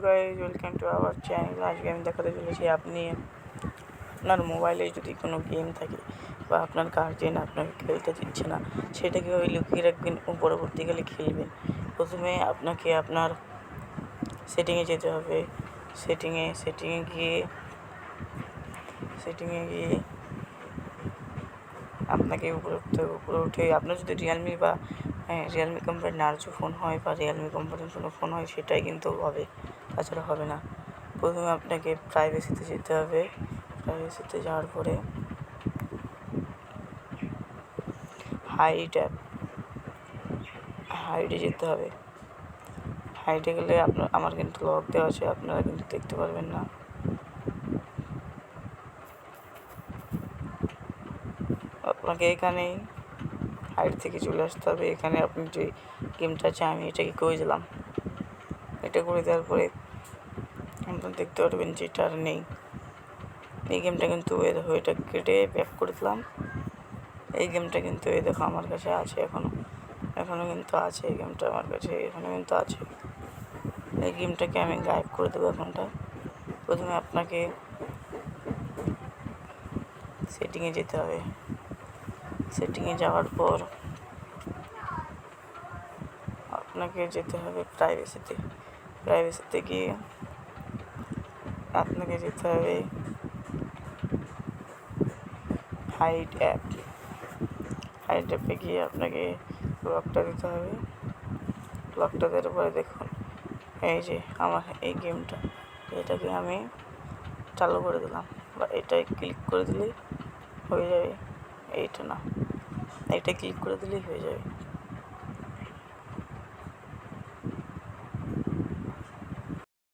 Guys, welcome to our channel. আজকে আমি দেখাতে চলেছি আপনি আপনার মোবাইলে যদি কোনো গেম থাকে বা আপনার গার্জিয়ান আপনাকে খেলতে দিচ্ছে না, সেটা কীভাবে লুকিয়ে রাখবেন ও পরবর্তীকালে খেলবেন। প্রথমে আপনাকে আপনার সেটিংয়ে যেতে হবে। সেটিংয়ে গিয়ে আপনাকে উপরে উঠে আপনার যদি রিয়েলমি বা রিয়েলমি কোম্পানির নার্জো ফোন হয় বা রিয়েলমি কোম্পানির কোনো ফোন হয় সেটাই কিন্তু হবে, তাছাড়া হবে না। প্রথমে আপনাকে প্রাইভেসিতে যেতে হবে। প্রাইভেসিতে যাওয়ার পরে হাইডে যেতে হবে। হাইডে গেলে আমার কিন্তু লক দেওয়া আছে, আপনারা কিন্তু দেখতে পারবেন না। আপনাকে এখানেই হাইড থেকে চলে আসতে হবে। এখানে আপনি যে গেমটা আছে আমি এটাকে করে দিলাম। এটা করে দেওয়ার পরে আপনারা দেখতে পারবেন যে এটা আর নেই। এই গেমটা কিন্তু দেখো, এটা কেটে ব্যাক করে দিলাম। এই গেমটা কিন্তু দেখো আমার কাছে আছে, এখনও কিন্তু আছে। এই গেমটা আমার কাছে এখনও কিন্তু আছে। এই গেমটাকে আমি গায়েব করে দেবো এখনটা। প্রথমে আপনাকে সেটিংয়ে যেতে হবে। সেটিংয়ে যাওয়ার পর আপনাকে যেতে হবে প্রাইভেসিতে গিয়ে আপনাকে যেতে হবে হাইড অ্যাপে গিয়ে আপনাকে লকটা দিতে হবে। লকটা দেওয়ার পরে দেখুন এই যে আমার এই গেমটা, এটাকে আমি চালু করে দিলাম বা এটাই ক্লিক করে দিলেই হয়ে যাবে। এইটা না, এটা ক্লিক করে দিলেই হয়ে যাবে।